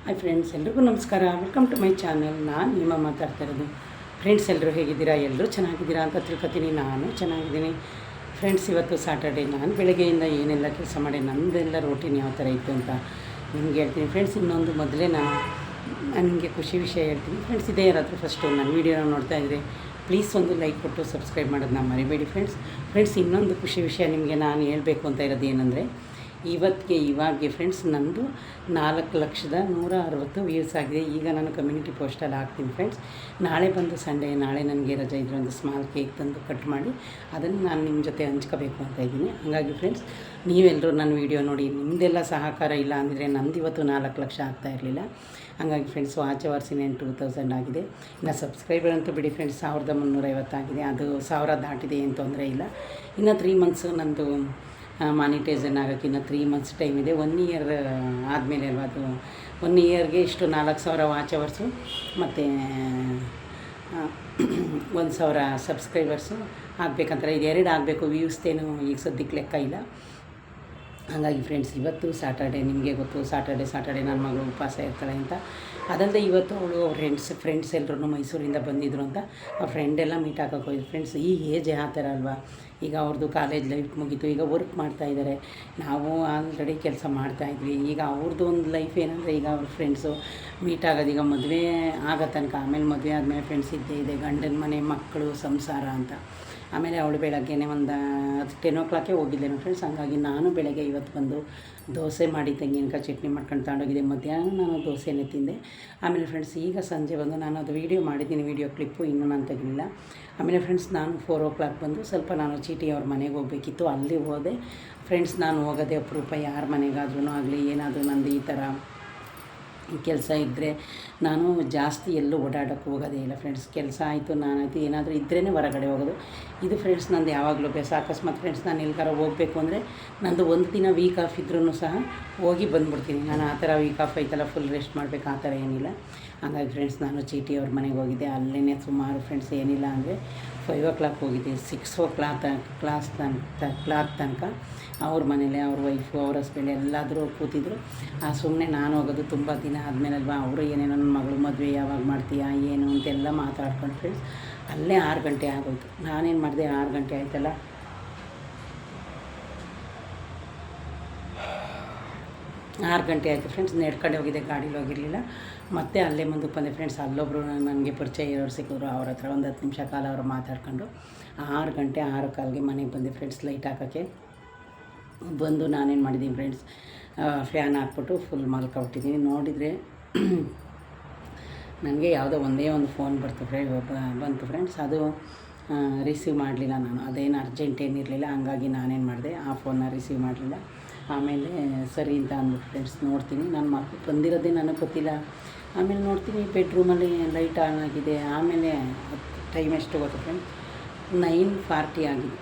Hi friends, ಎಲ್ರಿಗೂ ನಮಸ್ಕಾರ. Welcome to my channel. ನಾನು ನಿಮ್ಮ ಮಾತಾಡ್ತಾ ಇರೋದು. ಫ್ರೆಂಡ್ಸ್, ಎಲ್ಲರೂ ಹೇಗಿದ್ದೀರಾ? ಎಲ್ಲರೂ ಚೆನ್ನಾಗಿದ್ದೀರಾ ಅಂತ ತಿಳ್ಕೊತೀನಿ. ನಾನು ಚೆನ್ನಾಗಿದ್ದೀನಿ ಫ್ರೆಂಡ್ಸ್. ಇವತ್ತು ಸ್ಯಾಟರ್ಡೇ. ನಾನು ಬೆಳಗ್ಗೆಯಿಂದ ಏನೆಲ್ಲ ಕೆಲಸ ಮಾಡಿ ನನ್ನದೆಲ್ಲ ರೋಟೀನ್ ಯಾವ ಥರ ಇತ್ತು ಅಂತ ನಿಮ್ಗೆ ಹೇಳ್ತೀನಿ ಫ್ರೆಂಡ್ಸ್. ಇನ್ನೊಂದು ಮೊದಲೇ ನನಗೆ ಖುಷಿ ವಿಷಯ ಹೇಳ್ತೀನಿ ಫ್ರೆಂಡ್ಸ್. ಇದೇ ಯಾರಾದರೂ ಫಸ್ಟು ನನ್ನ ವೀಡಿಯೋನ ನೋಡ್ತಾ ಇದ್ದರೆ ಪ್ಲೀಸ್ ಒಂದು ಲೈಕ್ ಕೊಟ್ಟು ಸಬ್ಸ್ಕ್ರೈಬ್ ಮಾಡೋದನ್ನ ಮರಿಬೇಡಿ ಫ್ರೆಂಡ್ಸ್. ಇನ್ನೊಂದು ಖುಷಿ ವಿಷಯ ನಿಮಗೆ ನಾನು ಹೇಳಬೇಕು ಅಂತ ಇರೋದು ಏನಂದರೆ, ಇವಾಗೆ ಫ್ರೆಂಡ್ಸ್ ನಂದು 4,160,000 ವ್ಯೂಸ್ ಆಗಿದೆ. ಈಗ ನಾನು ಕಮ್ಯುನಿಟಿ ಪೋಸ್ಟಲ್ಲಿ ಹಾಕ್ತೀನಿ ಫ್ರೆಂಡ್ಸ್. ನಾಳೆ ಬಂದು ಸಂಡೇ, ನಾಳೆ ನನಗೆ ರಜೆ ಇದ್ದರೆ ಒಂದು ಸ್ಮಾಲ್ ಕೇಕ್ ತಂದು ಕಟ್ ಮಾಡಿ ಅದನ್ನು ನಾನು ನಿಮ್ಮ ಜೊತೆ ಹಂಚ್ಕೋಬೇಕು ಅಂತ ಇದ್ದೀನಿ. ಹಾಗಾಗಿ ಫ್ರೆಂಡ್ಸ್, ನೀವೆಲ್ಲರೂ ನನ್ನ ವೀಡಿಯೋ ನೋಡಿ ನಿಮ್ಮದೆಲ್ಲ ಸಹಕಾರ ಇಲ್ಲ ಅಂದರೆ ನಂದು ಇವತ್ತು 4 ಲಕ್ಷ ಆಗ್ತಾ ಇರಲಿಲ್ಲ. ಹಾಗಾಗಿ ಫ್ರೆಂಡ್ಸ್, ವಾಚ್ ಅವರ್ಸ್ ಇನ್ನೇನು 2000 ಆಗಿದೆ. ಇನ್ನು ಸಬ್ಸ್ಕ್ರೈಬರ್ ಅಂತೂ ಬಿಡಿ ಫ್ರೆಂಡ್ಸ್, 1350 ಆಗಿದೆ. ಅದು 1000 ದಾಟಿದೆ, ಏನು ತೊಂದರೆ ಇಲ್ಲ. ಇನ್ನು 3 ಮಂತ್ಸು ನಂದು ಮಾನಿಟೈಸನ್ ಆಗೋಕ್ಕೆ ಇನ್ನು 3 ಮಂತ್ಸ್ ಟೈಮ್ ಇದೆ. 1 ಇಯರ್ ಆದಮೇಲೆ ಅಲ್ವಾ ಅದು. 1 ಇಯರ್ಗೆ ಇಷ್ಟು 4,000 ವಾಚ್ ಅವರ್ಸು ಮತ್ತು 1,000 ಸಬ್ಸ್ಕ್ರೈಬರ್ಸು ಆಗಬೇಕಂತಾರೆ. ಇದು 2 ಆಗಬೇಕು. ವ್ಯೂಸ್ತೇನು ಈಗ ಸದ್ಯಕ್ಕೆ ಲೆಕ್ಕ ಇಲ್ಲ. ಹಾಗಾಗಿ ಫ್ರೆಂಡ್ಸ್, ಇವತ್ತು ಸ್ಯಾಟರ್ಡೇ. ನಿಮಗೆ ಗೊತ್ತು, ಸ್ಯಾಟರ್ಡೇ ನನ್ನ ಮಗಳು ಉಪವಾಸ ಇರ್ತಾಳೆ ಅಂತ. ಅದಲ್ಲದೆ ಇವತ್ತು ಅವಳು ಫ್ರೆಂಡ್ಸ್ ಎಲ್ಲರೂ ಮೈಸೂರಿಂದ ಬಂದಿದ್ದರು ಅಂತ ಆ ಫ್ರೆಂಡೆಲ್ಲ ಮೀಟ್ ಹಾಕೋಕೆ ಹೋಯ್ತು ಫ್ರೆಂಡ್ಸ್. ಈ ಏಜ್ ಆ ಥರ ಅಲ್ವಾ. ಈಗ ಅವ್ರದ್ದು ಕಾಲೇಜ್ ಲೈಫ್ ಮುಗೀತು, ಈಗ ವರ್ಕ್ ಮಾಡ್ತಾಯಿದ್ದಾರೆ. ನಾವು ಆಲ್ರೆಡಿ ಕೆಲಸ ಮಾಡ್ತಾಯಿದ್ವಿ. ಈಗ ಅವ್ರದ್ದು ಒಂದು ಲೈಫ್ ಏನಂದರೆ, ಈಗ ಅವ್ರ ಫ್ರೆಂಡ್ಸು ಮೀಟ್ ಆಗೋದು. ಈಗ ಮದುವೆ ಆಗೋ ತನಕ, ಆಮೇಲೆ ಮದುವೆ ಆದಮೇಲೆ ಫ್ರೆಂಡ್ಸ್ ಇದ್ದೇ ಇದೆ. ಗಂಡನ ಮನೆ, ಮಕ್ಕಳು, ಸಂಸಾರ ಅಂತ. ಆಮೇಲೆ ಅವಳು ಬೆಳಗ್ಗೆನೇ ಒಂದು 10 o'clock ಹೋಗಿದ್ದೇನೆ ಫ್ರೆಂಡ್ಸ್. ಹಾಗಾಗಿ ನಾನು ಬೆಳಗ್ಗೆ ಇವತ್ತು ಬಂದು ದೋಸೆ ಮಾಡಿ ತೆಂಗಿನಕಾಯಿ ಚಟ್ನಿ ಮಾಡ್ಕೊಂಡು ತಗೊಂಡೋಗಿದ್ದೆ. ಮಧ್ಯಾಹ್ನ ನಾನು ದೋಸೆನೇ ತಿಂದೆ. ಆಮೇಲೆ ಫ್ರೆಂಡ್ಸ್, ಈಗ ಸಂಜೆ ಬಂದು ನಾನು ಅದು ವೀಡಿಯೋ ಮಾಡಿದ್ದೀನಿ, ವೀಡಿಯೋ ಕ್ಲಿಪ್ಪು ಇನ್ನೂ ನಾನು ತೆಗಿಲಿಲ್ಲ. ಆಮೇಲೆ ಫ್ರೆಂಡ್ಸ್, ನಾನು 4 o'clock ಬಂದು ಸ್ವಲ್ಪ ನಾನು ಚೀಟಿ ಅವ್ರ ಮನೆಗೆ ಹೋಗಬೇಕಿತ್ತು, ಅಲ್ಲಿ ಹೋದೆ ಫ್ರೆಂಡ್ಸ್. ನಾನು ಹೋಗೋದೇ ಅಪರೂಪ. ಯಾರ ಮನೆಗಾದ್ರೂ ಆಗಲಿ, ಏನಾದರೂ ನಂದು ಈ ಥರ ಕೆಲಸ ಇದ್ದರೆ ನಾನು ಜಾಸ್ತಿ ಎಲ್ಲೂ ಓಡಾಡೋಕ್ಕೆ ಹೋಗೋದೇ ಇಲ್ಲ ಫ್ರೆಂಡ್ಸ್. ಕೆಲಸ ಆಯಿತು, ನಾನಾಯಿತು, ಏನಾದರೂ ಇದ್ರೇ ಹೊರಗಡೆ ಹೋಗೋದು. ಇದು ಫ್ರೆಂಡ್ಸ್ ನಂದು ಯಾವಾಗಲೂ ಅಭ್ಯಾಸ. ಅಕಸ್ಮಾತ್ ಫ್ರೆಂಡ್ಸ್ ನಾನು ಎಲ್ಲಿಗಾರ ಹೋಗಬೇಕು ಅಂದರೆ ನಂದು ಒಂದು ದಿನ ವೀಕ್ ಆಫ್ ಇದ್ರೂ ಸಹ ಹೋಗಿ ಬಂದುಬಿಡ್ತೀನಿ. ನಾನು ಆ ಥರ ವೀಕ್ ಆಫ್ ಐತಲ್ಲ ಫುಲ್ ರೆಸ್ಟ್ ಮಾಡಬೇಕು, ಆ ಥರ ಏನಿಲ್ಲ. ಹಾಗಾಗಿ ಫ್ರೆಂಡ್ಸ್, ನಾನು ಚೀಟಿ ಅವ್ರ ಮನೆಗೆ ಹೋಗಿದ್ದೆ. ಅಲ್ಲೇ ಸುಮಾರು ಫ್ರೆಂಡ್ಸ್, ಏನಿಲ್ಲ ಅಂದರೆ 5 o'clock ಹೋಗಿದ್ದೆ. 6 o'clock ಕ್ಲಾಕ್ ತನಕ ಅವ್ರ ಮನೇಲೆ ಅವ್ರ ವೈಫು, ಅವ್ರ ಹಸ್ಬೆಂಡ್ ಎಲ್ಲಾದರೂ ಕೂತಿದ್ರು. ಸುಮ್ಮನೆ ನಾನು ಹೋಗೋದು ತುಂಬ ದಿನ ಆದಮೇಲೆ ಅಲ್ವಾ. ಅವರು ಏನೇನೋ ನನ್ನ ಮಗಳು ಮದುವೆ ಯಾವಾಗ ಮಾಡ್ತೀಯಾ ಏನು ಅಂತೆಲ್ಲ ಮಾತಾಡ್ಕೊಂಡು ಫ್ರೆಂಡ್ಸ್ ಅಲ್ಲೇ 6 ಗಂಟೆ ಆಗೋಯ್ತು. ನಾನೇನು ಮಾಡಿದೆ, 6 ಗಂಟೆ ಆಯ್ತಲ್ಲ, 6 ಗಂಟೆ ಆಯಿತು ಫ್ರೆಂಡ್ಸ್. ನಡ್ಕೊಂಡು ಹೋಗಿದ್ದೆ, ಗಾಡೀಲಿ ಹೋಗಿರಲಿಲ್ಲ. ಮತ್ತೆ ಅಲ್ಲೇ ಮುಂದಕ್ಕೆ ಬಂದೆ ಫ್ರೆಂಡ್ಸ್. ಅಲ್ಲೊಬ್ಬರು ನನಗೆ ಪರಿಚಯ ಇರೋರು ಸಿಕ್ಕಿದ್ರು. ಅವ್ರ ಹತ್ರ ಒಂದು 10 ನಿಮಿಷ ಕಾಲ ಅವರು ಮಾತಾಡ್ಕೊಂಡು 6 ಗಂಟೆ 6:15ಗೆ ಮನೆಗೆ ಬಂದೆ ಫ್ರೆಂಡ್ಸ್, ಲೈಟ್ ಹಾಕೋಕ್ಕೆ. ಬಂದು ನಾನೇನು ಮಾಡಿದ್ದೀನಿ ಫ್ರೆಂಡ್ಸ್, ಫ್ಯಾನ್ ಹಾಕ್ಬಿಟ್ಟು ಫುಲ್ ಮಲ್ಕೊಬಿಟ್ಟಿದ್ದೀನಿ. ನೋಡಿದರೆ ನನಗೆ ಯಾವುದೋ ಒಂದೇ ಒಂದು ಫೋನ್ ಬಂತು ಫ್ರೆಂಡ್ಸ್. ಅದು ರಿಸೀವ್ ಮಾಡಲಿಲ್ಲ ನಾನು. ಅದೇನು ಅರ್ಜೆಂಟ್ ಏನಿರಲಿಲ್ಲ. ಹಂಗಾಗಿ ನಾನೇನು ಮಾಡಿದೆ, ಆ ಫೋನ್ನ ರಿಸೀವ್ ಮಾಡಲಿಲ್ಲ. ಆಮೇಲೆ ಸರಿ ಅಂತ ಅಂದ್ಬಿಟ್ಟು ಫ್ರೆಂಡ್ಸ್ ನೋಡ್ತೀನಿ, ನನ್ನ ಮಕ್ಕಳು ಬಂದಿರೋದೇ ನನಗೆ ಗೊತ್ತಿಲ್ಲ. ಆಮೇಲೆ ನೋಡ್ತೀನಿ ಬೆಡ್ರೂಮಲ್ಲಿ ಲೈಟ್ ಆನ್ ಆಗಿದೆ. ಆಮೇಲೆ ಟೈಮ್ ಎಷ್ಟು ಗೊತ್ತು ಫ್ರೆಂಡ್ಸ್, 9:40 ಆಗಿದೆ.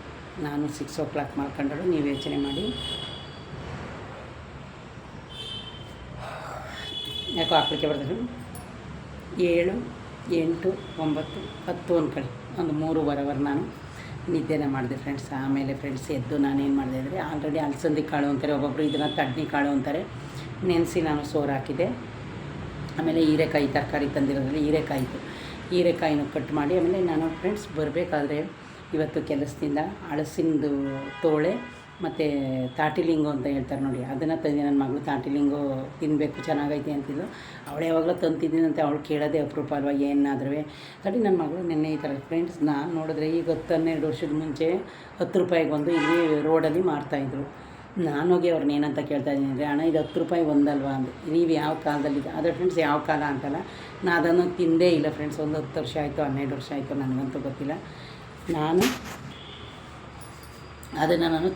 ನಾನು 6 o'clock ಮಾಡ್ಕೊಂಡಳು. ನೀವು ಯೋಚನೆ ಮಾಡಿ. ಯಾಕೋ ಹಾಕ್ಲಿಕ್ಕೆ ಬರ್ತದೆ. 7, 8, 9, 10 ಒಂದು ಕಡೆ ಒಂದು 3.5 hour ನಾನು ನಿದ್ದೆನೇ ಮಾಡಿದೆ ಫ್ರೆಂಡ್ಸ್. ಆಮೇಲೆ ಫ್ರೆಂಡ್ಸ್ ಎದ್ದು ನಾನೇನು ಮಾಡಿದೆ ಅಂದರೆ, ಆಲ್ರೆಡಿ ಅಲಸಂದಿ ಕಾಳು ಅಂತಾರೆ, ಒಬ್ಬೊಬ್ಬರು ಇದನ್ನು ತಡ್ನಿ ಕಾಳು ಅಂತಾರೆ, ನೆನೆಸಿ ನಾನು ಸೋರು ಹಾಕಿದೆ. ಆಮೇಲೆ ಹೀರೆಕಾಯಿ ತರಕಾರಿ ತಂದಿರೋದ್ರಲ್ಲಿ ಹೀರೆಕಾಯಿನೂ ಕಟ್ ಮಾಡಿ, ಆಮೇಲೆ ನಾನು ಫ್ರೆಂಡ್ಸ್ ಬರಬೇಕಾದ್ರೆ ಇವತ್ತು ಕೆಲಸದಿಂದ ಹಳಸಿಂದು ತೋಳೆ ಮತ್ತು ತಾಟಿಲಿಂಗು ಅಂತ ಹೇಳ್ತಾರೆ ನೋಡಿ, ಅದನ್ನು ತಂದು ನನ್ನ ಮಗಳು ತಾಟಿಲಿಂಗು ತಿನ್ನಬೇಕು ಚೆನ್ನಾಗೈತೆ ಅಂತಿದ್ದು. ಅವಳು ಯಾವಾಗಲೂ ತಂತಿದ್ದೀನಂತೆ. ಅವಳು ಕೇಳೋದೇ ಅಪರೂಪ ಅಲ್ವಾ ಏನಾದ್ರೂ. ತಡಿ ನನ್ನ ಮಗಳು ನೆನ್ನೆ ಈ ಥರ ಫ್ರೆಂಡ್ಸ್ ನಾನು ನೋಡಿದ್ರೆ ಈಗ 10-12 ವರ್ಷದ ಮುಂಚೆ 10 ರೂಪಾಯಿಗೆ ಒಂದು ಇಲ್ಲಿ ರೋಡಲ್ಲಿ ಮಾರ್ತಾಯಿದ್ರು. ನಾನೋಗಿ ಅವ್ರನ್ನ ಏನಂತ ಕೇಳ್ತಾ ಇದ್ದೀನಿ ಅಂದರೆ, ಅಣ್ಣ ಇದು 10 ರೂಪಾಯಿ ಒಂದಲ್ವಾ ಅಂದೆ. ನೀವು ಯಾವ ಕಾಲದಲ್ಲಿದೆ ಆದರೆ ಫ್ರೆಂಡ್ಸ್, ಯಾವ ಕಾಲ ಅಂತಲ್ಲ, ನಾನು ಅದನ್ನು ತಿಂದೇ ಇಲ್ಲ ಫ್ರೆಂಡ್ಸ್. ಒಂದು 10 ವರ್ಷ ಆಯಿತು, 12 ವರ್ಷ ಆಯಿತು, ನನಗಂತೂ ಗೊತ್ತಿಲ್ಲ. ನಾನು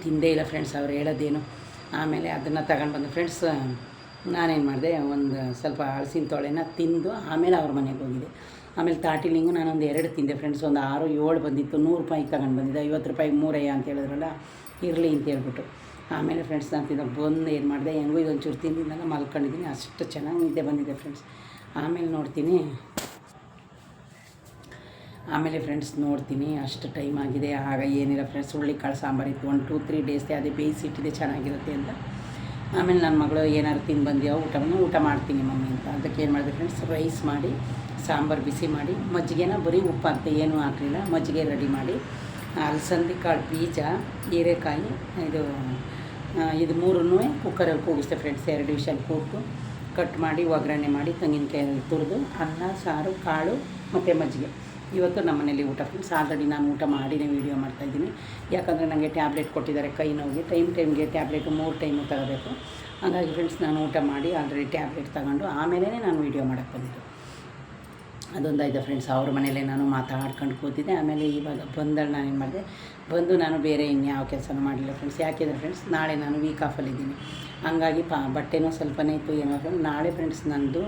ತಿಂದೇ ಇಲ್ಲ ಫ್ರೆಂಡ್ಸ್, ಅವ್ರು ಹೇಳೋದೇನು. ಆಮೇಲೆ ಅದನ್ನು ತಗೊಂಡು ಬಂದು ಫ್ರೆಂಡ್ಸ್ ನಾನೇನು ಮಾಡಿದೆ, ಒಂದು ಸ್ವಲ್ಪ ಹಲಸಿನ ತೊಳೆನ ತಿಂದು ಆಮೇಲೆ ಅವ್ರ ಮನೆಗೆ ಹೋಗಿದೆ. ಆಮೇಲೆ ತಾಟಿಲಿಂಗು ನಾನೊಂದು 2 ತಿಂದೆ ಫ್ರೆಂಡ್ಸ್. ಒಂದು 6-7 ಬಂದಿತ್ತು. 100 ರೂಪಾಯಿಗೆ ತಗೊಂಡು ಬಂದಿದ್ದೆ. 50 ರೂಪಾಯಿಗೆ 3 ಅಂತ ಹೇಳಿದ್ರಲ್ಲ, ಇರಲಿ ಅಂತ ಹೇಳ್ಬಿಟ್ಟು. ಆಮೇಲೆ ಫ್ರೆಂಡ್ಸ್ ನಾನು ಬಂದು ಏನು ಮಾಡಿದೆ, ಹೆಂಗೂ ಇದೊಂಚೂರು ತಿಂದಿದ್ದಾಗ ಮಲ್ಕೊಂಡಿದ್ದೀನಿ. ಅಷ್ಟು ಚೆನ್ನಾಗಿ ನಿದ್ದೆ ಬಂದಿದೆ ಫ್ರೆಂಡ್ಸ್. ಆಮೇಲೆ ನೋಡ್ತೀನಿ ಅಷ್ಟು ಟೈಮ್ ಆಗಿದೆ. ಆಗ ಏನಿಲ್ಲ ಫ್ರೆಂಡ್ಸ್, ಹುರುಳಿಕಾಳು ಸಾಂಬಾರು ಇತ್ತು. 1-2-3 ಡೇಸ್ಗೆ ಅದೇ ಬೇಯಿಸಿಟ್ಟಿದೆ, ಚೆನ್ನಾಗಿರುತ್ತೆ ಅಂತ. ಆಮೇಲೆ ನನ್ನ ಮಗಳು ಏನಾದ್ರು ತಿಂದು ಬಂದ್ಯೋ ಊಟ ಮಾಡ್ತೀನಿ ಮಮ್ಮಿ ಅಂತ. ಅದಕ್ಕೆ ಏನು ಮಾಡಿದೆ ಫ್ರೆಂಡ್ಸ್, ರೈಸ್ ಮಾಡಿ ಸಾಂಬಾರು ಬಿಸಿ ಮಾಡಿ ಮಜ್ಜಿಗೆನ ಬರೀ ಉಪ್ಪು ಹಾಕ್ತೆ, ಏನೂ ಹಾಕಲಿಲ್ಲ, ಮಜ್ಜಿಗೆ ರೆಡಿ ಮಾಡಿ ಅಲಸಂದಿ ಕಾಳು ಬೀಜ ಹೀರೆಕಾಯಿ ಇದು ಮೂರನ್ನೂ ಕುಕ್ಕರಲ್ಲಿ ಕೂಗಿಸ್ತೆ ಫ್ರೆಂಡ್ಸ್. 2 ವಿಷಲ್ ಕೂಗ್ತು ಕಟ್ ಮಾಡಿ ಒಗ್ಗರಣೆ ಮಾಡಿ ತೆಂಗಿನಕಾಯಿ ತುರಿದು ಅನ್ನ ಸಾರು ಕಾಳು ಮತ್ತು ಮಜ್ಜಿಗೆ. ಇವತ್ತು ನಮ್ಮ ಮನೇಲಿ ಊಟ ಫ್ರೆಂಡ್ಸ್. ಆಲ್ರೆಡಿ ನಾನು ಊಟ ಮಾಡಿನೇ ವೀಡಿಯೋ ಮಾಡ್ತಾಯಿದ್ದೀನಿ, ಯಾಕಂದರೆ ನನಗೆ ಟ್ಯಾಬ್ಲೆಟ್ ಕೊಟ್ಟಿದ್ದಾರೆ ಕೈ ನೋವಿಗೆ. ಟೈಮ್ಗೆ ಟ್ಯಾಬ್ಲೆಟು 3 ಟೈಮು ತಗೋಬೇಕು. ಹಾಗಾಗಿ ಫ್ರೆಂಡ್ಸ್ ನಾನು ಊಟ ಮಾಡಿ ಆಲ್ರೆಡಿ ಟ್ಯಾಬ್ಲೆಟ್ ತಗೊಂಡು ಆಮೇಲೆ ನಾನು ವೀಡಿಯೋ ಮಾಡೋಕ್ಕೆ ಬಂದಿದ್ದು. ಅದೊಂದಾಯ್ತು ಫ್ರೆಂಡ್ಸ್. ಅವ್ರ ಮನೇಲೇ ನಾನು ಮಾತಾಡ್ಕೊಂಡು ಕೂತಿದ್ದೆ. ಆಮೇಲೆ ಇವಾಗ ಬಂದಳು, ನಾನೇನು ಮಾಡಿದೆ, ಬಂದು ನಾನು ಬೇರೆ ಇನ್ಯಾವ ಕೆಲಸನೂ ಮಾಡಲಿಲ್ಲ ಫ್ರೆಂಡ್ಸ್. ಯಾಕೆಂದರೆ ಫ್ರೆಂಡ್ಸ್ ನಾಳೆ ನಾನು ವೀಕ್ ಆಫಲ್ಲಿದ್ದೀನಿ, ಹಂಗಾಗಿ ಬಟ್ಟೆನೂ ಸ್ವಲ್ಪನೇ ಇತ್ತು ಏನೋ. ನಾಳೆ ಫ್ರೆಂಡ್ಸ್ ನಂದು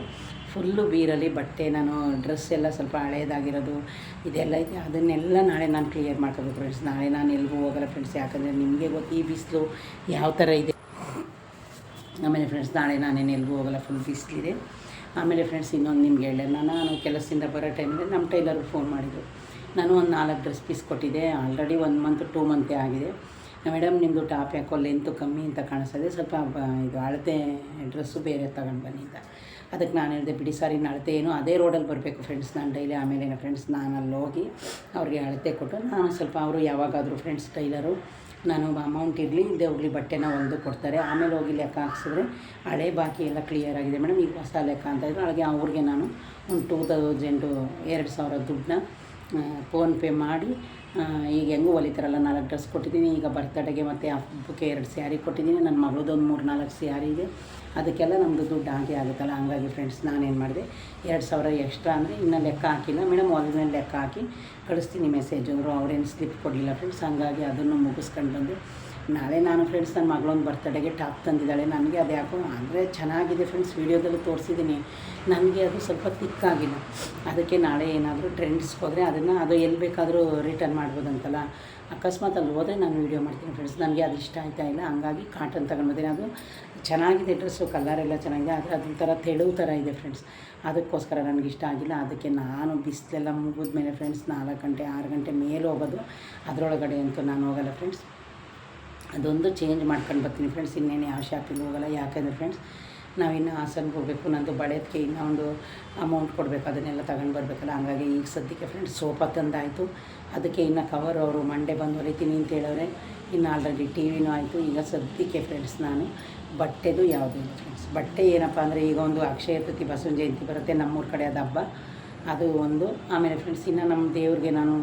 ಫುಲ್ಲು ಬೀರಲ್ಲಿ ಬಟ್ಟೆ, ನಾನು ಡ್ರೆಸ್ ಎಲ್ಲ ಸ್ವಲ್ಪ ಹಳೇದಾಗಿರೋದು ಇದೆಲ್ಲ ಇದೆ, ಅದನ್ನೆಲ್ಲ ನಾಳೆ ನಾನು ಕ್ಲಿಯರ್ ಮಾಡ್ಕೋಬೇಕು ಫ್ರೆಂಡ್ಸ್. ನಾಳೆ ನಾನು ಎಲ್ಗೂ ಹೋಗಲ್ಲ ಫ್ರೆಂಡ್ಸ್, ಯಾಕಂದರೆ ನಿಮಗೆ ಗೊತ್ತು ಈ ಬಿಸಿಲು ಯಾವ ಥರ ಇದೆ. ಆಮೇಲೆ ಫ್ರೆಂಡ್ಸ್ ನಾಳೆ ನಾನೇನು ಎಲ್ಗೂ ಹೋಗಲ್ಲ, ಫುಲ್ ಬಿಸಿಲಿದೆ. ಆಮೇಲೆ ಫ್ರೆಂಡ್ಸ್ ಇನ್ನೊಂದು ನಿಮ್ಗೆ ಹೇಳಿದೆ, ನಾನು ಕೆಲಸದಿಂದ ಬರೋ ಟೈಮಲ್ಲಿ ನಮ್ಮ ಟೈಲರ್ಗೆ ಫೋನ್ ಮಾಡಿದ್ರು. ನಾನು ಒಂದು 4 ಡ್ರೆಸ್ ಪೀಸ್ ಕೊಟ್ಟಿದ್ದೆ, ಆಲ್ರೆಡಿ 1 ಮಂತ್ 2 ಮಂತೇ ಆಗಿದೆ. ಮೇಡಮ್ ನಿಮ್ಮದು ಟಾಪ್ ಯಾಕೋ ಲೆಂತು ಕಮ್ಮಿ ಅಂತ ಕಾಣಿಸ್ತದೆ, ಸ್ವಲ್ಪ ಇದು ಅಳತೆ ಡ್ರೆಸ್ಸು ಬೇರೆ ತಗೊಂಡು ಬನ್ನಿ ಅಂತ. ಅದಕ್ಕೆ ನಾನು ಹೇಳಿದೆ, ಬಿಡಿ ಸಾರಿ ಅಳತೆ ಏನು ಅದೇ ರೋಡಲ್ಲಿ ಬರಬೇಕು ಫ್ರೆಂಡ್ಸ್ ನಾನು ಡೈಲಿ. ಆಮೇಲೆ ಫ್ರೆಂಡ್ಸ್ ನಾನು ಅಲ್ಲಿ ಹೋಗಿ ಅವ್ರಿಗೆ ಅಳತೆ ಕೊಟ್ಟು ನಾನು ಸ್ವಲ್ಪ, ಅವರು ಯಾವಾಗಾದರೂ ಫ್ರೆಂಡ್ಸ್ ಟೈಲರು ನಾನು ಅಮೌಂಟ್ ಇರಲಿ ಇಲ್ಲದೆ ಹೋಗಲಿ ಬಟ್ಟೆನ ಹೊಲ್ದು ಕೊಡ್ತಾರೆ. ಆಮೇಲೆ ಹೋಗಿ ಲೆಕ್ಕ ಹಾಕ್ಸಿದ್ರೆ ಹಳೆ ಬಾಕಿ ಎಲ್ಲ ಕ್ಲಿಯರ್ ಆಗಿದೆ ಮೇಡಮ್, ಈಗ ಹೊಸ ಲೆಕ್ಕ ಅಂತ ಇದ್ದರು. ಹಾಗೆ ಅವ್ರಿಗೆ ನಾನು ಒಂದು 2,000 ದುಡ್ಡನ್ನ ಫೋನ್ಪೇ ಮಾಡಿ, ಈಗ ಹೆಂಗೂ ಹೊಲಿತಾರಲ್ಲ 4 ಡ್ರೆಸ್ ಕೊಟ್ಟಿದ್ದೀನಿ. ಈಗ ಬರ್ತಡೆಗೆ ಮತ್ತು ಹಬ್ಬಕ್ಕೆ 2 ಸ್ಯಾರಿ ಕೊಟ್ಟಿದ್ದೀನಿ. ನನ್ನ ಮಗಳದೊಂದು 3-4 ಸ್ಯಾರಿ ಇದೆ, ಅದಕ್ಕೆಲ್ಲ ನಮ್ಮದು ದುಡ್ಡು ಹಾಗೆ ಆಗುತ್ತಲ್ಲ. ಹಂಗಾಗಿ ಫ್ರೆಂಡ್ಸ್ ನಾನೇನು ಮಾಡಿದೆ, 2,000 ಎಕ್ಸ್ಟ್ರಾ ಅಂದರೆ ಇನ್ನೂ ಲೆಕ್ಕ ಹಾಕಿಲ್ಲ ಮೇಡಮ್, ಮೇಲೆ ಲೆಕ್ಕ ಹಾಕಿ ಕಳಿಸ್ತೀನಿ ಮೆಸೇಜ್ ಅಂದರು. ಅವ್ರೇನು ಸ್ಲಿಪ್ ಕೊಡಲಿಲ್ಲ ಫ್ರೆಂಡ್ಸ್. ಹಂಗಾಗಿ ಅದನ್ನು ಮುಗಿಸ್ಕೊಂಡು ಬಂದು ನಾಳೆ ನಾನು ಫ್ರೆಂಡ್ಸ್ ನನ್ನ ಮಗಳೊಂದು ಬರ್ತಡೆಗೆ ಟಾಪ್ ತಂದಿದ್ದಾಳೆ. ನನಗೆ ಅದು ಯಾಕೋ ಅಂದರೆ ಚೆನ್ನಾಗಿದೆ ಫ್ರೆಂಡ್ಸ್, ವೀಡಿಯೋದಲ್ಲಿ ತೋರಿಸಿದ್ದೀನಿ. ನನಗೆ ಅದು ಸ್ವಲ್ಪ ತಿಕ್ಕಾಗಿಲ್ಲ, ಅದಕ್ಕೆ ನಾಳೆ ಏನಾದರೂ ಟ್ರೆಂಡ್ಸ್ಗೆ ಹೋದರೆ ಅದು ಎಲ್ಲಿ ಬೇಕಾದರೂ ರಿಟರ್ನ್ ಮಾಡ್ಬೋದಂತಲ್ಲ. ಅಕಸ್ಮಾತ್ ಅಲ್ಲಿ ಹೋದರೆ ನಾನು ವೀಡಿಯೋ ಮಾಡ್ತೀನಿ ಫ್ರೆಂಡ್ಸ್. ನನಗೆ ಅದು ಇಷ್ಟ ಆಯ್ತಾ ಇಲ್ಲ, ಹಂಗಾಗಿ ಕಾಟನ್ ತಗೊಂಡ್ಬಂದಿನಿ. ಅದು ಚೆನ್ನಾಗಿದೆ ಡ್ರೆಸ್ಸು, ಕಲರೆಲ್ಲ ಚೆನ್ನಾಗಿದೆ, ಆದರೆ ಅದೊಂಥರ ತೆಳು ಥರ ಇದೆ ಫ್ರೆಂಡ್ಸ್. ಅದಕ್ಕೋಸ್ಕರ ನನಗೆ ಇಷ್ಟ ಆಗಿಲ್ಲ. ಅದಕ್ಕೆ ನಾನು ಬಿಸಿಲೆಲ್ಲ ಮುಗಿದ ಮೇಲೆ ಫ್ರೆಂಡ್ಸ್ 4 ಗಂಟೆ 6 ಗಂಟೆ ಮೇಲೆ ಹೋಗೋದು, ಅದರೊಳಗಡೆ ಅಂತೂ ನಾನು ಹೋಗಲ್ಲ ಫ್ರೆಂಡ್ಸ್. ಅದೊಂದು ಚೇಂಜ್ ಮಾಡ್ಕೊಂಡು ಬರ್ತೀನಿ ಫ್ರೆಂಡ್ಸ್, ಇನ್ನೇನು ಯಾವ ಶಾಪಿಗೆ ಹೋಗಲ್ಲ. ಯಾಕೆಂದರೆ ಫ್ರೆಂಡ್ಸ್ ನಾವಿನ್ನು ಹಾಸನ್ಗೆ ಹೋಗಬೇಕು, ನಂದು ಬಳೆದಕ್ಕೆ ಇನ್ನೂ ಒಂದು ಅಮೌಂಟ್ ಕೊಡಬೇಕು, ಅದನ್ನೆಲ್ಲ ತಗೊಂಡು ಬರಬೇಕಲ್ಲ. ಹಂಗಾಗಿ ಈಗ ಸದ್ಯಕ್ಕೆ ಫ್ರೆಂಡ್ಸ್ ಸೋಫಾ ತಂದಾಯಿತು, ಅದಕ್ಕೆ ಇನ್ನು ಕವರ್ ಅವರು ಮಂಡೇ ಬಂದು ಹೊಲಿತೀನಿ ಅಂತ ಹೇಳೋರೆ. ಇನ್ನು ಆಲ್ರೆಡಿ ಟಿ ವಿನೂ ಆಯಿತು. ಈಗ ಸದ್ಯಕ್ಕೆ ಫ್ರೆಂಡ್ಸ್ ನಾನು ಬಟ್ಟೆದು ಯಾವುದೂ ಇಲ್ಲ ಫ್ರೆಂಡ್ಸ್. ಬಟ್ಟೆ ಏನಪ್ಪ ಅಂದರೆ ಈಗ ಒಂದು ಅಕ್ಷಯ ತೃತೀಯ ಬಸವನ ಜಯಂತಿ ಬರುತ್ತೆ, ನಮ್ಮೂರ ಕಡೆ ಅದು ಹಬ್ಬ, ಅದು ಒಂದು. ಆಮೇಲೆ ಫ್ರೆಂಡ್ಸ್ ಇನ್ನು ನಮ್ಮ ದೇವ್ರಿಗೆ ನಾನು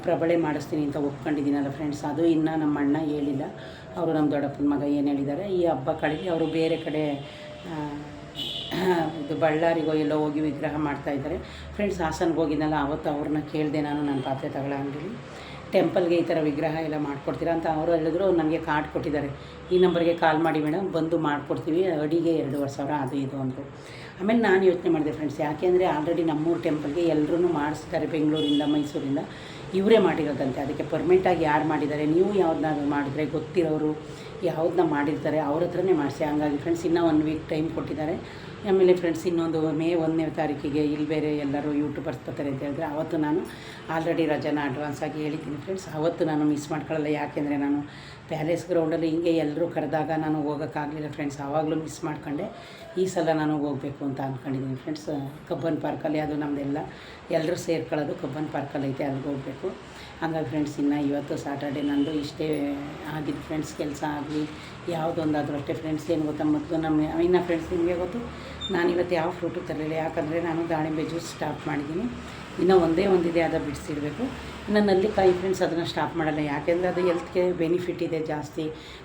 ಪ್ರಬಳೆ ಮಾಡಿಸ್ತೀನಿ ಅಂತ ಒಪ್ಕೊಂಡಿದ್ದೀನಲ್ಲ ಫ್ರೆಂಡ್ಸ್, ಅದು ಇನ್ನೂ ನಮ್ಮ ಅಣ್ಣ ಹೇಳಿಲ್ಲ. ಅವರು ನಮ್ಮ ದೊಡ್ಡಪ್ಪನ ಮಗ ಏನು ಹೇಳಿದ್ದಾರೆ, ಈ ಹಬ್ಬ ಕಳೆದು ಅವರು ಬೇರೆ ಕಡೆ ಇದು ಬಳ್ಳಾರಿಗೋ ಎಲ್ಲೋ ಹೋಗಿ ವಿಗ್ರಹ ಮಾಡ್ತಾಯಿದ್ದಾರೆ ಫ್ರೆಂಡ್ಸ್. ಹಾಸನ್ಗೆ ಹೋಗಿದ್ನಲ್ಲ ಅವತ್ತು ಅವ್ರನ್ನ ಕೇಳಿದೆ ನಾನು, ನನ್ನ ಪಾತ್ರೆ ತಗೊಳ್ಳೋ ಅಂಗಡಿ ಟೆಂಪಲ್ಗೆ ಈ ಥರ ವಿಗ್ರಹ ಎಲ್ಲ ಮಾಡಿಕೊಡ್ತೀರಾ ಅಂತ. ಅವರು ಹೇಳಿದ್ರು, ನನಗೆ ಕಾರ್ಡ್ ಕೊಟ್ಟಿದ್ದಾರೆ, ಈ ನಂಬರ್ಗೆ ಕಾಲ್ ಮಾಡಿ ಮೇಡಮ್ ಬಂದು ಮಾಡಿಕೊಡ್ತೀವಿ, ಅಡಿಗೆ 2,500 ಅದು ಇದು ಅಂದರು. ಆಮೇಲೆ ನಾನು ಯೋಚನೆ ಮಾಡಿದೆ ಫ್ರೆಂಡ್ಸ್, ಯಾಕೆಂದರೆ ಆಲ್ರೆಡಿ ನಮ್ಮೂರು ಟೆಂಪಲ್ಗೆ ಎಲ್ಲರೂ ಮಾಡಿಸ್ತಾರೆ, ಬೆಂಗಳೂರಿಂದ ಮೈಸೂರಿಂದ ಇವರೇ ಮಾಡಿರೋದಂತೆ. ಅದಕ್ಕೆ ಪರ್ಮನೆಂಟಾಗಿ ಯಾರು ಮಾಡಿದ್ದಾರೆ, ನೀವು ಯಾವ್ದನ್ನ ಮಾಡಿದರೆ ಗೊತ್ತಿರೋರು ಯಾವುದನ್ನ ಮಾಡಿರ್ತಾರೆ ಅವ್ರ ಹತ್ರನೇ ಮಾಡಿಸಿ. ಹಂಗಾಗಿ ಫ್ರೆಂಡ್ಸ್ ಇನ್ನೂ 1 ವೀಕ್ ಟೈಮ್ ಕೊಟ್ಟಿದ್ದಾರೆ. ಆಮೇಲೆ ಫ್ರೆಂಡ್ಸ್ ಇನ್ನೊಂದು ಮೇ 1ನೇ ತಾರೀಕಿಗೆ ಇಲ್ಲಿ ಬೇರೆ ಎಲ್ಲರೂ ಯೂಟ್ಯೂಬರ್ಸ್ ಬರ್ತಾರೆ ಅಂತ ಹೇಳಿದ್ರೆ, ಅವತ್ತು ನಾನು ಆಲ್ರೆಡಿ ರಜಾನ ಅಡ್ವಾನ್ಸಾಗಿ ಹೇಳಿದ್ದೀನಿ ಫ್ರೆಂಡ್ಸ್. ಅವತ್ತು ನಾನು ಮಿಸ್ ಮಾಡ್ಕೊಳ್ಳಲ್ಲ, ಯಾಕೆಂದರೆ ನಾನು ಪ್ಯಾಲೇಸ್ ಗ್ರೌಂಡಲ್ಲಿ ಹಿಂಗೆ ಎಲ್ಲರೂ ಕರೆದಾಗ ನಾನು ಹೋಗೋಕ್ಕಾಗಲಿಲ್ಲ ಫ್ರೆಂಡ್ಸ್, ಆವಾಗಲೂ ಮಿಸ್ ಮಾಡ್ಕೊಂಡೆ. ಈ ಸಲ ನಾನು ಹೋಗಬೇಕು ಅಂತ ಅಂದ್ಕೊಂಡಿದ್ದೀನಿ ಫ್ರೆಂಡ್ಸ್. ಕಬ್ಬನ್ ಪಾರ್ಕಲ್ಲಿ ಅದು ನಮ್ಮದೆಲ್ಲ ಎಲ್ಲರೂ ಸೇರ್ಕೊಳ್ಳೋದು ಕಬ್ಬನ್ ಪಾರ್ಕಲ್ಲಿ ಐತೆ, ಅಲ್ಲಿಗೆ ಹೋಗಬೇಕು. ಹಂಗಾಗಿ ಫ್ರೆಂಡ್ಸ್ ಇನ್ನು ಇವತ್ತು ಸಾಟರ್ಡೆ ನಂದು ಇಷ್ಟೇ ಆಗಿದ್ದು ಫ್ರೆಂಡ್ಸ್. ಕೆಲಸ ಆಗಲಿ ಯಾವುದೊಂದಾದರೂ ಅಷ್ಟೇ ಫ್ರೆಂಡ್ಸ್. ಏನು ಗೊತ್ತಾ, ಮೊದಲು ಇನ್ನು ಫ್ರೆಂಡ್ಸ್ ನಿಮಗೆ ಗೊತ್ತು, ನಾನಿವತ್ತು ಯಾವ ಫ್ರೂಟು ತರಲಿಲ್ಲ, ಯಾಕಂದರೆ ನಾನು ದಾಳಿಂಬೆ ಜ್ಯೂಸ್ ಸ್ಟಾಪ್ ಮಾಡಿದ್ದೀನಿ. ಇನ್ನೂ ಒಂದಿದೆ, ಅದು ಬಿಡಿಸಿಡಬೇಕು. ಇನ್ನು ನಲ್ಲಿಕಾಯಿ ಫ್ರೆಂಡ್ಸ್ ಅದನ್ನು ಸ್ಟಾಪ್ ಮಾಡಲ್ಲ, ಯಾಕೆಂದರೆ ಅದು ಹೆಲ್ತ್ಗೆ ಬೆನಿಫಿಟ್ ಇದೆ ಜಾಸ್ತಿ,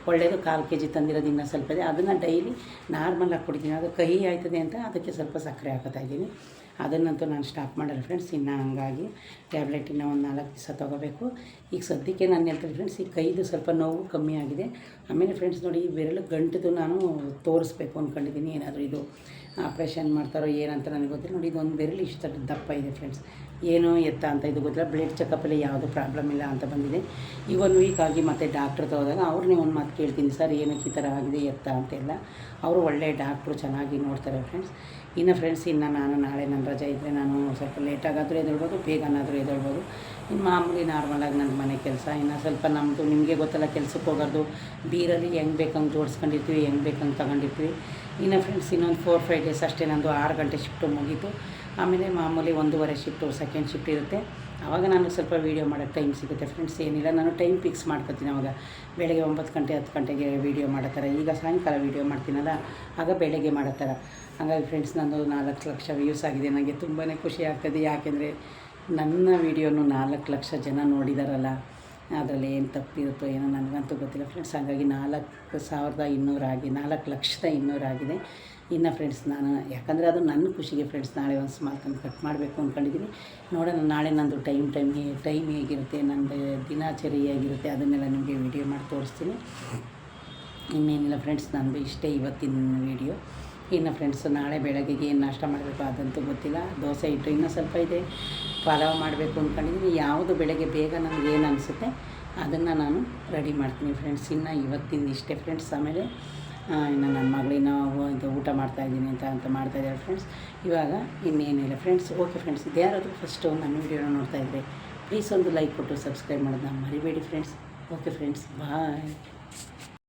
ಒಳ್ಳೆಯದು. 1/4 kg ತಂದಿರೋದು ಇನ್ನೂ ಸ್ವಲ್ಪ ಇದೆ, ಅದನ್ನು ಡೈಲಿ ನಾರ್ಮಲಾಗಿ ಕುಡಿತೀನಿ. ಅದು ಕಹಿ ಆಯ್ತದೆ ಅಂತ ಅದಕ್ಕೆ ಸ್ವಲ್ಪ ಸಕ್ಕರೆ ಹಾಕೋತಾಯಿದ್ದೀನಿ. ಅದನ್ನಂತೂ ನಾನು ಸ್ಟಾಪ್ ಮಾಡಲ್ಲ ಫ್ರೆಂಡ್ಸ್. ಇನ್ನು ಹಂಗಾಗಿ ಟ್ಯಾಬ್ಲೆಟ್ ಇನ್ನೂ ಒಂದು 4 ದಿವಸ ತೊಗೋಬೇಕು. ಈಗ ಸದ್ಯಕ್ಕೆ ನಾನು ಹೇಳ್ತೀನಿ ಫ್ರೆಂಡ್ಸ್, ಈ ಕೈದು ಸ್ವಲ್ಪ ನೋವು ಕಮ್ಮಿ ಆಗಿದೆ. ಆಮೇಲೆ ಫ್ರೆಂಡ್ಸ್ ನೋಡಿ, ಈ ಬೆರಳು ಗಂಟದು ನಾನು ತೋರಿಸ್ಬೇಕು ಅಂದ್ಕೊಂಡಿದ್ದೀನಿ. ಏನಾದರೂ ಇದು ಆಪ್ರೇಷನ್ ಮಾಡ್ತಾರೋ ಏನಂತ ನನಗೆ ಗೊತ್ತಿಲ್ಲ. ನೋಡಿ, ಇದೊಂದು ಬೆರಳು ಇಷ್ಟು ದಪ್ಪ ಇದೆ ಫ್ರೆಂಡ್ಸ್, ಏನು ಎತ್ತ ಅಂತ ಇದು ಗೊತ್ತಿಲ್ಲ. ಬ್ಲಡ್ ಚೆಕಪ್ಪಲ್ಲಿ ಯಾವುದೂ ಪ್ರಾಬ್ಲಮ್ ಇಲ್ಲ ಅಂತ ಬಂದಿದೆ. ಈಗ 1 ವೀಕ್ ಆಗಿ ಮತ್ತೆ ಡಾಕ್ಟ್ರ್ ಹೋದಾಗ ಅವ್ರನ್ನೇ ಒಂದು ಮಾತು ಕೇಳ್ತೀನಿ, ಸರ್ ಏನಕ್ಕೆ ಈ ಥರ ಆಗಿದೆ ಎತ್ತ ಅಂತೆಲ್ಲ. ಅವರು ಒಳ್ಳೆಯ ಡಾಕ್ಟ್ರು, ಚೆನ್ನಾಗಿ ನೋಡ್ತಾರೆ ಫ್ರೆಂಡ್ಸ್. ಇನ್ನು ಫ್ರೆಂಡ್ಸ್, ಇನ್ನು ನಾನು ನಾಳೆ ನನ್ನ ರಜೆ ಇದ್ದರೆ ನಾನು ಸ್ವಲ್ಪ ಲೇಟಾಗಾದರೂ ಎದ್ದೇಳ್ಬೋದು, ಬೇಗನಾದರೂ ಎದ್ದೇಳ್ಬೋದು. ಇನ್ನು ಮಾಮೂಲಿ ನಾರ್ಮಲಾಗಿ ನನ್ನ ಮನೆ ಕೆಲಸ. ಇನ್ನು ಸ್ವಲ್ಪ ನಮ್ಮದು ನಿಮಗೆ ಗೊತ್ತಲ್ಲ, ಕೆಲ್ಸಕ್ಕೆ ಹೋಗೋದು ಬೀರಲ್ಲಿ ಹೆಂಗೆ ಬೇಕಂಗೆ ಜೋಡಿಸ್ಕೊಂಡಿರ್ತೀವಿ, ಹೆಂಗೆ ಬೇಕಂಗೆ ತಗೊಂಡಿರ್ತೀವಿ. ಇನ್ನು ಫ್ರೆಂಡ್ಸ್, ಇನ್ನೊಂದು 4-5 ಡೇಸ್ ಅಷ್ಟೇ. ನಂದು 6 ಗಂಟೆ ಶಿಫ್ಟು ಮುಗೀತು. ಆಮೇಲೆ ಮಾಮೂಲಿ 1:30 ಶಿಫ್ಟು, ಸೆಕೆಂಡ್ ಶಿಫ್ಟ್ ಇರುತ್ತೆ. ಆವಾಗ ನಾನು ಸ್ವಲ್ಪ ವೀಡಿಯೋ ಮಾಡೋಕ್ಕೆ ಟೈಮ್ ಸಿಗುತ್ತೆ ಫ್ರೆಂಡ್ಸ್. ಏನಿಲ್ಲ, ನಾನು ಟೈಮ್ ಫಿಕ್ಸ್ ಮಾಡ್ಕೊತೀನಿ. ಆವಾಗ ಬೆಳಗ್ಗೆ 9 ಗಂಟೆ 10 ಗಂಟೆಗೆ ವೀಡಿಯೋ ಮಾಡೋ ಥರ. ಈಗ ಸಾಯಂಕಾಲ ವೀಡಿಯೋ ಮಾಡ್ತೀನಲ್ಲ, ಆಗ ಬೆಳಗ್ಗೆ ಮಾಡೋ ಥರ. ಹಾಗಾಗಿ ಫ್ರೆಂಡ್ಸ್, ನಂದು 4 ಲಕ್ಷ ವ್ಯೂಸ್ ಆಗಿದೆ. ನನಗೆ ತುಂಬಾ ಖುಷಿ ಆಗ್ತದೆ. ಯಾಕೆಂದರೆ ನನ್ನ ವೀಡಿಯೋನು 4 ಲಕ್ಷ ಜನ ನೋಡಿದಾರಲ್ಲ, ಅದರಲ್ಲಿ ಏನು ತಪ್ಪಿರುತ್ತೋ ಏನೋ ನನಗಂತೂ ಗೊತ್ತಿಲ್ಲ ಫ್ರೆಂಡ್ಸ್. ಹಾಗಾಗಿ 4,200 ಆಗಿ 4,200,000 ಆಗಿದೆ. ಇನ್ನು ಫ್ರೆಂಡ್ಸ್, ನಾನು ಯಾಕಂದರೆ ಅದು ನನ್ನ ಖುಷಿಗೆ ಫ್ರೆಂಡ್ಸ್. ನಾಳೆ ಒಂದು ಸ್ಮಾಲ್ ಕಟ್ ಮಾಡಬೇಕು ಅಂದ್ಕೊಂಡಿದ್ದೀನಿ. ನೋಡೋಣ ನಾಳೆ ನಂದು ಟೈಮ್ ಹೇಗಿರುತ್ತೆ, ನಂದು ದಿನಾಚರಿ ಹೇಗಿರುತ್ತೆ, ಅದನ್ನೆಲ್ಲ ನಿಮಗೆ ವೀಡಿಯೋ ಮಾಡಿ ತೋರಿಸ್ತೀನಿ. ಇನ್ನೇನಿಲ್ಲ ಫ್ರೆಂಡ್ಸ್, ನಂದು ಇಷ್ಟೇ ಇವತ್ತಿನ ವೀಡಿಯೋ. ಇನ್ನು ಫ್ರೆಂಡ್ಸ್, ನಾಳೆ ಬೆಳಗ್ಗೆಗೆ ಏನು ನಾಷ್ಟ ಮಾಡಬೇಕು ಅದಂತೂ ಗೊತ್ತಿಲ್ಲ. ದೋಸೆ ಇಟ್ಟು ಇನ್ನೂ ಸ್ವಲ್ಪ ಇದೆ. ಪಲಾವ್ ಮಾಡಬೇಕು ಅಂದ್ಕೊಂಡಿದ್ದೀನಿ. ಯಾವುದು ಬೆಳಗ್ಗೆ ಬೇಗ ನನಗೇನು ಅನಿಸುತ್ತೆ ಅದನ್ನು ನಾನು ರೆಡಿ ಮಾಡ್ತೀನಿ ಫ್ರೆಂಡ್ಸ್. ಇನ್ನು ಇವತ್ತಿಂದ ಇಷ್ಟೇ ಫ್ರೆಂಡ್ಸ್. ಆಮೇಲೆ ಇನ್ನು ನನ್ನ ಮಗಳಿನ ಇದು ಊಟ ಮಾಡ್ತಾಯಿದ್ದೀನಿ ಅಂತ ಮಾಡ್ತಾಯಿದ್ದಾರೆ ಫ್ರೆಂಡ್ಸ್. ಇವಾಗ ಇನ್ನೇನಿಲ್ಲ ಫ್ರೆಂಡ್ಸ್. ಓಕೆ ಫ್ರೆಂಡ್ಸ್, ಇದು ಯಾರಾದರೂ ಫಸ್ಟು ನನ್ನ ವೀಡಿಯೋನ ನೋಡ್ತಾಯಿದ್ರೆ ಪ್ಲೀಸ್ ಒಂದು ಲೈಕ್ ಕೊಟ್ಟು ಸಬ್ಸ್ಕ್ರೈಬ್ ಮಾಡೋದನ್ನ ಮರಿಬೇಡಿ ಫ್ರೆಂಡ್ಸ್. ಓಕೆ ಫ್ರೆಂಡ್ಸ್, ಬಾಯ್.